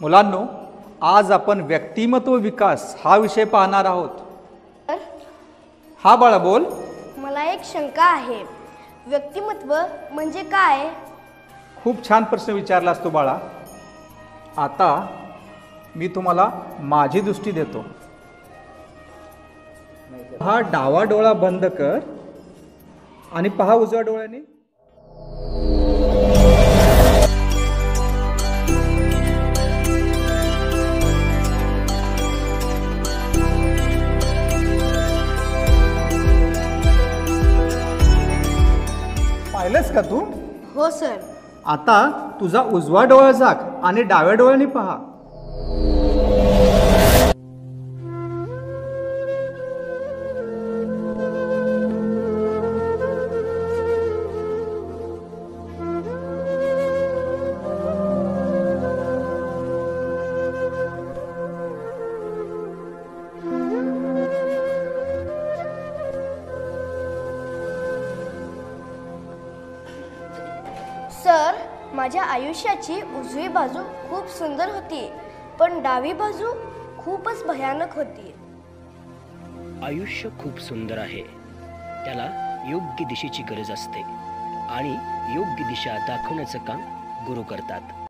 मुलांनो, आज आपण व्यक्तिमत्व विकास हा विषय पाहणार आहोत। हा बाळा बोल। मला एक शंका आहे, व्यक्तिमत्व म्हणजे काय? खूप छान प्रश्न विचारलास तू बाळा। आता मी तुम्हाला माझी दृष्टी देतो। हा डावा डोळा बंद कर आणि पहा उजव्या डोळ्याने। पाहिलंस का तू? हो सर। आता तुझा उजवा डोळा झाक आणि डाव्या डोळ्याने पहा। सर, माझ्या आयुष्याची उजवी बाजू खूप सुंदर होती, पण डावी बाजू खूपच भयानक होती। आयुष्य खूप सुंदर आहे, त्याला योग्य दिशेची गरज असते आणि योग्य दिशा दाखवण्याचं काम गुरु करतात।